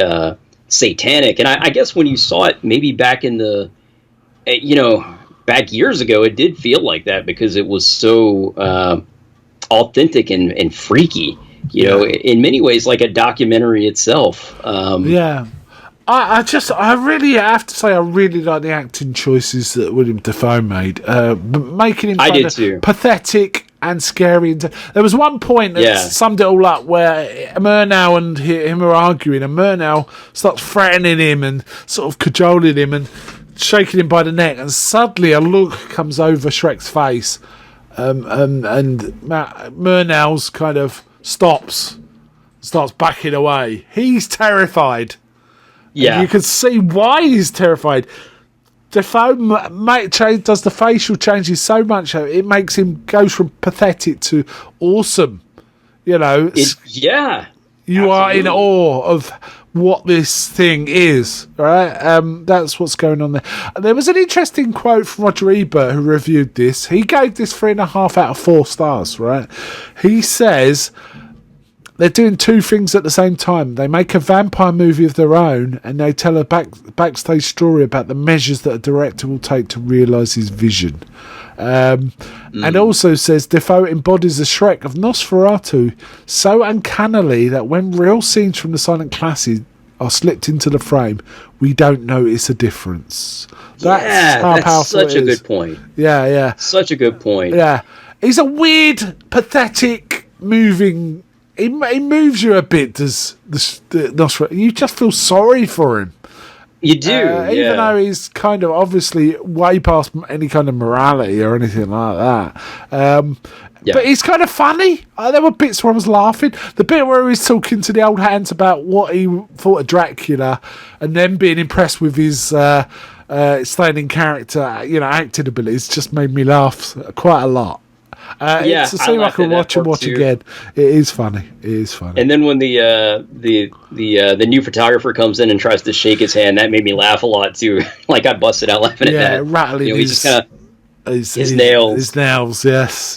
satanic. And I guess when you saw it maybe back in the, back years ago, it did feel like that because it was so authentic and freaky, in many ways like a documentary itself. I really have to say I really like the acting choices that William Dafoe made, making him kind of pathetic and scary. There was one point that summed it all up where Murnau and him are arguing, and Murnau starts threatening him and sort of cajoling him and shaking him by the neck, and suddenly a look comes over Schreck's face, and Murnau's kind of starts backing away. He's terrified. Yeah, and you can see why he's terrified. Defoe does the facial changes so much it makes him go from pathetic to awesome. You are in awe of what this thing is, right? That's what's going on there. There was an interesting quote from Roger Ebert who reviewed this. He gave this 3.5 out of 4 stars, right? He says they're doing two things at the same time. They make a vampire movie of their own, and they tell a backstage story about the measures that a director will take to realise his vision. And also says Defoe embodies the Schreck of Nosferatu so uncannily that when real scenes from the silent classes are slipped into the frame, we don't notice a difference. That's such a good point. Yeah. Such a good point. Yeah. He's a weird, pathetic, moving... He moves you a bit, does the Nosferatu. You just feel sorry for him. You do, even though he's kind of obviously way past any kind of morality or anything like that. But he's kind of funny. There were bits where I was laughing. The bit where he was talking to the old hands about what he thought of Dracula, and then being impressed with his staying character, acting abilities, just made me laugh quite a lot. It's a scene I can watch and watch again. It is funny. And then when the new photographer comes in and tries to shake his hand, that made me laugh a lot too. Like I busted out laughing at that. Yeah, rattling he just kind of his nails. His nails. Yes.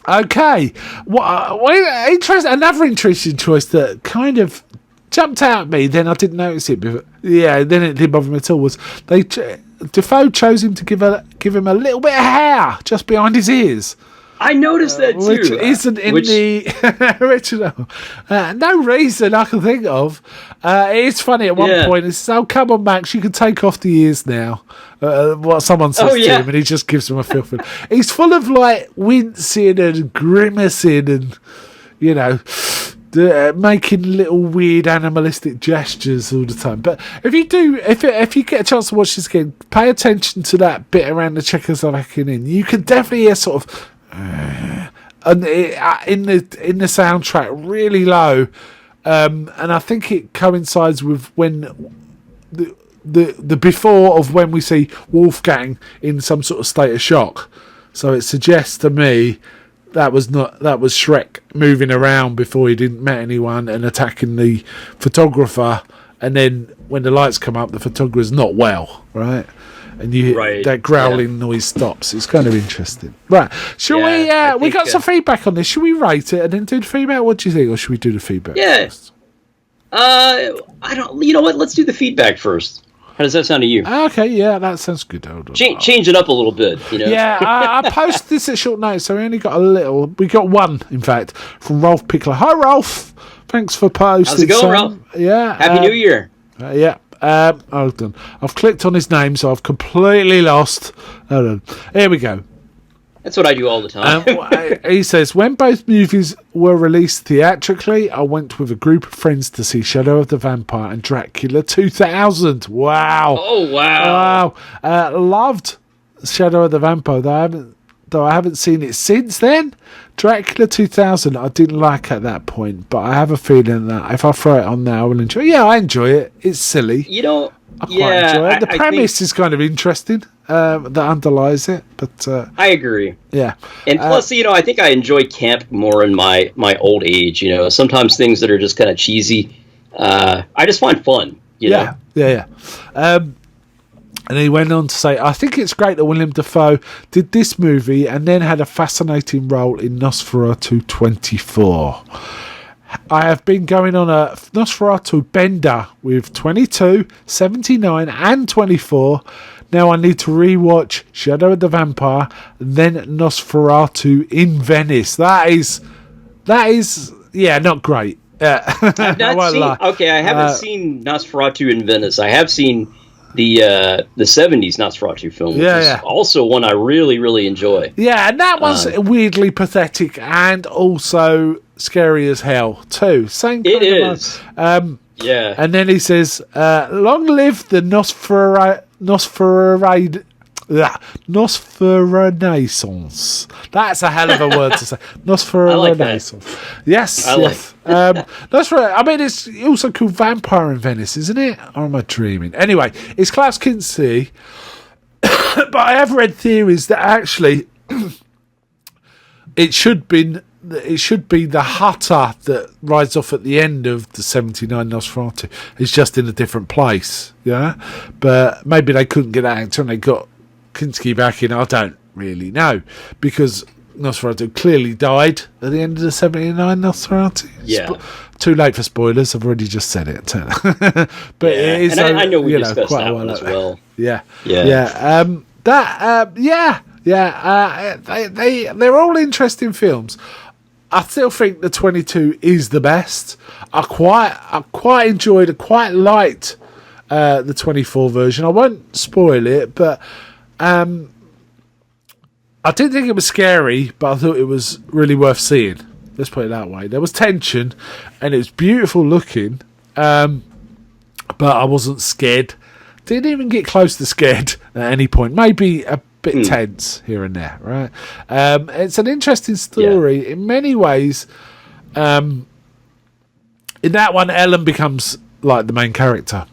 Okay. Another interesting choice that kind of jumped out at me. Then I didn't notice it. Then it didn't bother me at all. Was Defoe chose him to give him a little bit of hair just behind his ears. I noticed that too. Which isn't in the original. No reason I can think of. It is funny at one point. It's come on, Max, you can take off the ears now. What someone says to him, and he just gives him a filthy. He's full of like wincing and grimacing and making little weird animalistic gestures all the time. But if you get a chance to watch this again, pay attention to that bit around the Czechoslovakian inn. You can definitely hear sort of in the soundtrack really low, and I think it coincides with when the before of when we see Wolfgang in some sort of state of shock. So it suggests to me that was Schreck moving around before he didn't met anyone and attacking the photographer, and then when the lights come up, the photographer's not well, right? And you hear that growling noise stops. It's kind of interesting, right? Shall we? We got some feedback on this. Should we rate it and then do the feedback? What do you think, or should we do the feedback? First? I don't. You know what? Let's do the feedback first. How does that sound to you? Okay, yeah, that sounds good. Hold on. Change it up a little bit, Yeah, I posted this at short notice, so we only got a little. We got one, in fact, from Rolf Pickler. Hi, Rolf. Thanks for posting. How's it going, Rolf? Yeah. Happy New Year. Hold on. I've clicked on his name, so I've completely lost. Hold on. Here we go. That's what I do all the time. He says, when both movies were released theatrically, I went with a group of friends to see Shadow of the Vampire and Dracula 2000. Wow. Oh, wow. Loved Shadow of the Vampire, though I haven't seen it since then. Dracula 2000 I didn't like at that point, but I have a feeling that if I throw it on now, I will enjoy it. Yeah, I enjoy it. It's silly. I quite enjoy it. The premise is kind of interesting. That underlies it, but I agree. Yeah, and plus, I think I enjoy camp more in my old age. Sometimes things that are just kind of cheesy, I just find fun. Yeah. And he went on to say, I think it's great that William Dafoe did this movie and then had a fascinating role in Nosferatu 24. I have been going on a Nosferatu bender with 22, 79 and 24. Now I need to rewatch Shadow of the Vampire, then Nosferatu in Venice. That is, not great. I've not seen. Okay, I haven't seen Nosferatu in Venice. I have seen the 70s Nosferatu film, which is also one I really, really enjoy. Yeah, and that one's weirdly pathetic and also scary as hell too. Same kind it is. Yeah. And then he says, "Long live the Nosferanaissance." That's a hell of a word to say. Nosferanaissance. Yes. I mean, it's also called Vampire in Venice, isn't it? Or am I dreaming? Anyway, it's Klaus Kinski. But I have read theories that actually it should be the Hutter that rides off at the end of the 79 Nosferatu. It's just in a different place, yeah. But maybe they couldn't get that actor and they got Kinski back in. I don't really know, because Nosferatu clearly died at the end of the 79 Nosferatu. Yeah. Too late for spoilers. I've already just said it. But it is, and I know we discussed that one as well. Yeah. They're all interesting films. I still think the 22 is the best. I quite enjoyed it, quite liked the 24 version. I won't spoil it, but I didn't think it was scary, but I thought it was really worth seeing. Let's put it that way. There was tension, and it was beautiful looking, but I wasn't scared. Didn't even get close to scared at any point. Maybe a bit tense here and there, right? It's an interesting story in many ways. In that one, Ellen becomes like the main character,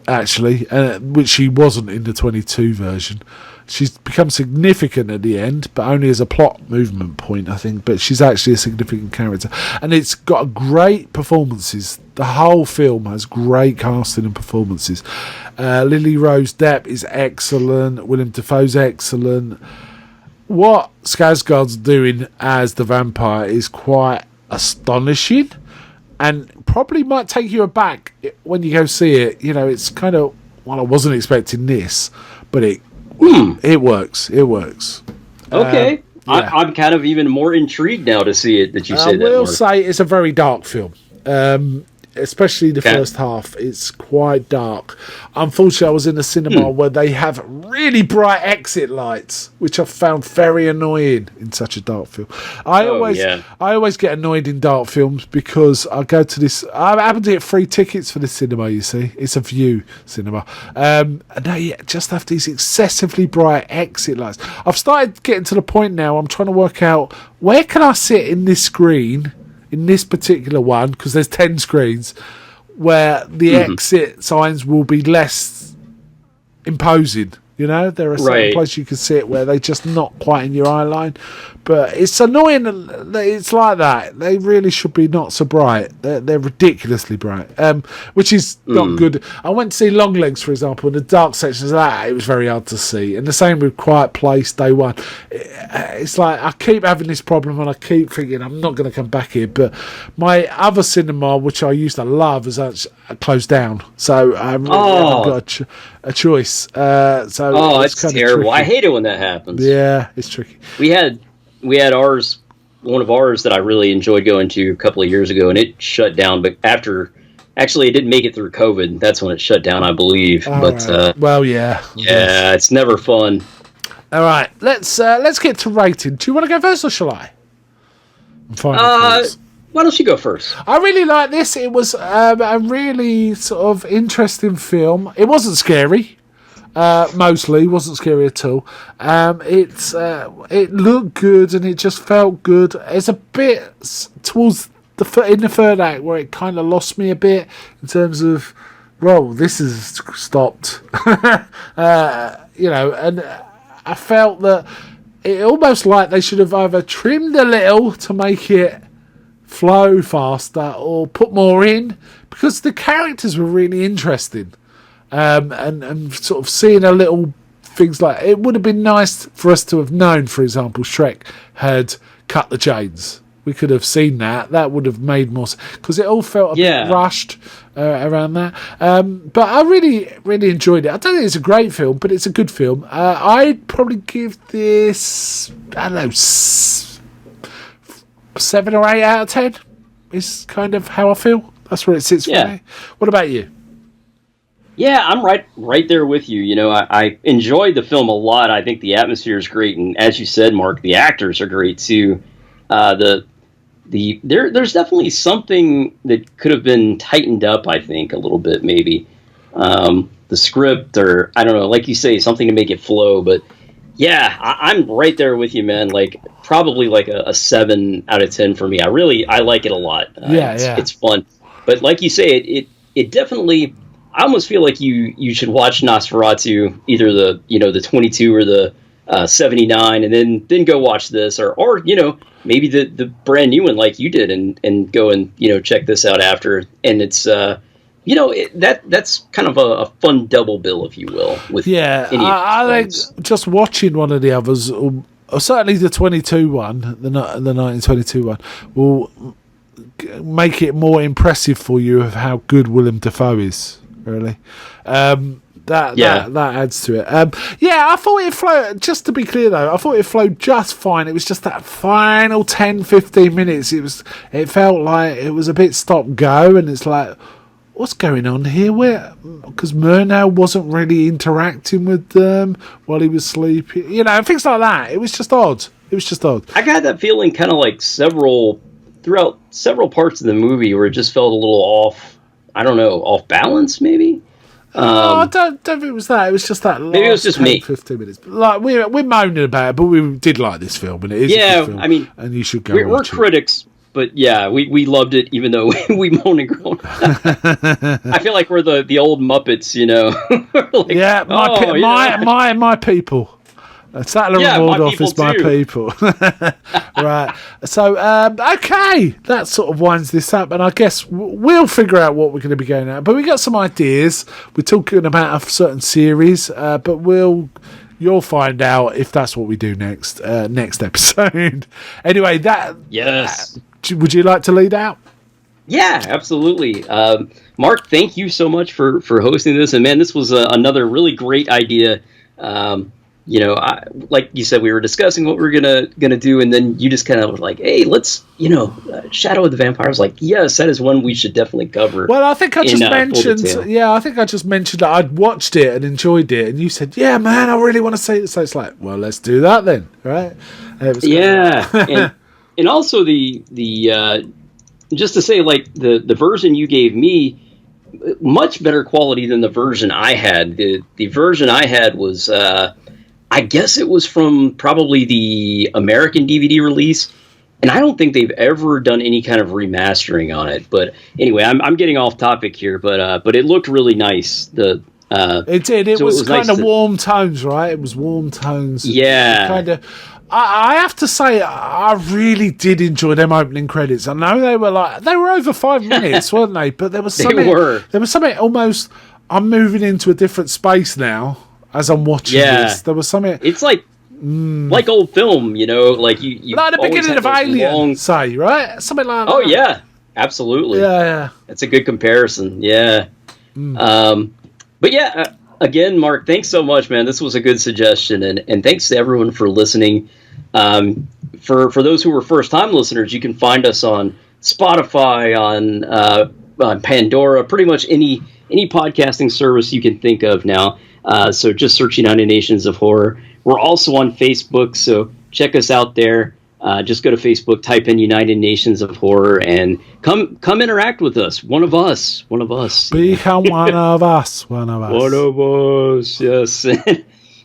actually, which she wasn't in the 22 version. She's become significant at the end, but only as a plot movement point, I think. But she's actually a significant character. And it's got great performances. The whole film has great casting and performances. Lily Rose Depp is excellent. Willem Dafoe's excellent. What Skarsgård's doing as the vampire is quite astonishing, and probably might take you aback when you go see it. You know, it's kind of, well, I wasn't expecting this, but it works. It works. Okay. I'm kind of even more intrigued now to see it, that you say that. I will say it's a very dark film. Especially the first half. It's quite dark. Unfortunately, I was in a cinema where they have really bright exit lights, which I found very annoying in such a dark film. I always get annoyed in dark films because I go to this. I happen to get free tickets for the cinema. You see, it's a View cinema, and they just have these excessively bright exit lights. I've started getting to the point now. I'm trying to work out where can I sit in this screen. In this particular one, because there's 10 screens, where the exit signs will be less imposing. You know, there are certain places you can sit where they're just not quite in your eye line. But it's annoying that it's like that. They really should be not so bright. They're ridiculously bright, which is not good. I went to see Longlegs, for example, in the dark sections of that. It was very hard to see. And the same with Quiet Place, Day One. It's like I keep having this problem and I keep thinking I'm not going to come back here. But my other cinema, which I used to love, has actually closed down. So I really haven't got a choice. It's terrible. Tricky. I hate it when that happens. Yeah, it's tricky. We had one of ours that I really enjoyed going to a couple of years ago, and it shut down. But actually, it didn't make it through COVID. That's when it shut down, I believe. It's never fun. All right, let's get to rating. Do you want to go first, or shall I? Why don't you go first? I really like this. It was a really sort of interesting film. It wasn't scary. Mostly wasn't scary at all. It looked good and it just felt good. It's a bit towards in the third act where it kind of lost me a bit in terms of, well, this has stopped. And I felt that it almost like they should have either trimmed a little to make it flow faster or put more in, because the characters were really interesting. And sort of seeing a little things like it would have been nice for us to have known, for example, Schreck had cut the chains. we could have seen that. That would have made more sense, because it all felt a bit rushed around that. But I really, really enjoyed it. I don't think it's a great film, but it's a good film. I'd probably give this, I don't know, 7 or 8 out of 10 is kind of how I feel. That's where it sits for me. What about you? Yeah, I'm right there with you. You know, I enjoyed the film a lot. I think the atmosphere is great, and as you said, Mark, the actors are great too. There's definitely something that could have been tightened up, I think, a little bit, maybe. The script, or I don't know, like you say, something to make it flow. But yeah, I'm right there with you, man. Like, probably like a 7 out of 10 for me. I like it a lot. It's fun. But like you say, it definitely, I almost feel like you should watch Nosferatu, either the 22 or the 79, and then go watch this, or maybe the brand new one like you did, and go and check this out after. And it's that's kind of a fun double bill, if you will. With I think just watching one of the others, or certainly the 22 one, the 1922 one, will make it more impressive for you of how good Willem Dafoe is. Really, that adds to it. I thought it flowed. Just to be clear, though, I thought it flowed just fine. It was just that final 10-15 minutes. It felt like it was a bit stop go, and it's like, what's going on here? Because Murnau wasn't really interacting with them while he was sleeping. Things like that. It was just odd. I got that feeling kind of like throughout several parts of the movie where it just felt a little off. I don't know, off balance, maybe? I don't think it was that. It was just that last maybe it was just 15 minutes. Like, we're moaning about it, but we did like this film, and it is a good film. I mean, and you should go we're critics, but yeah, we loved it, even though we moan and groan. I feel like we're the old Muppets, like, my people. Sattler and Waldorf is my people. Right. So, okay. That sort of winds this up. And I guess we'll figure out what we're going to be going at. But we got some ideas. We're talking about a certain series. But you'll find out if that's what we do next episode. Anyway, yes. Would you like to lead out? Yeah, absolutely. Mark, thank you so much for hosting this. And, man, this was another really great idea. Like you said, we were discussing what we were gonna do, and then you just kind of were like, "Hey, let's, Shadow of the Vampire." I was like, "Yes, that is one we should definitely cover." Well, I think I just mentioned, that I'd watched it and enjoyed it, and you said, "Yeah, man, I really want to see it." So it's like, well, let's do that then, right? And also the just to say, like the version you gave me, much better quality than the version I had. The version I had was. I guess it was from probably the American DVD release, and I don't think they've ever done any kind of remastering on it. But anyway, I'm getting off topic here, but it looked really nice. It did. It was kind of warm tones, right? It was warm tones. Yeah. Kind of. I have to say, I really did enjoy them opening credits. I know they were over 5 minutes, weren't they? But there was something. There was something almost. I'm moving into a different space now. As I'm watching this, there was something. It's like old film, like you like the beginning of Alien, say, right? Something like that. Oh yeah, absolutely. Yeah. It's a good comparison. Yeah. But yeah, again, Mark, thanks so much, man. This was a good suggestion, and thanks to everyone for listening. For those who were first time listeners, you can find us on Spotify, on Pandora, pretty much any podcasting service you can think of now. So just search United Nations of Horror. We're also on Facebook, so check us out there. Just go to Facebook, type in United Nations of Horror, and come interact with us. One of us. Become one of us. One of us. Yes.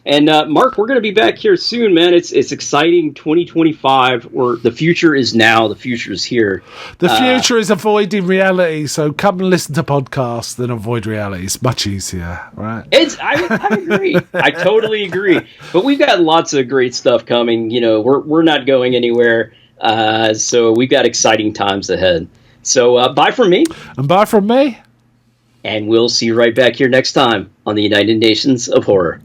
And Mark, we're going to be back here soon, man. It's exciting. 2025, where the future is now. The future is here. The future is avoiding reality. So come and listen to podcasts than avoid reality. It's much easier, right? I agree. I totally agree. But we've got lots of great stuff coming. We're not going anywhere. So we've got exciting times ahead. So bye from me. And bye from me. And we'll see you right back here next time on the United Nations of Horror.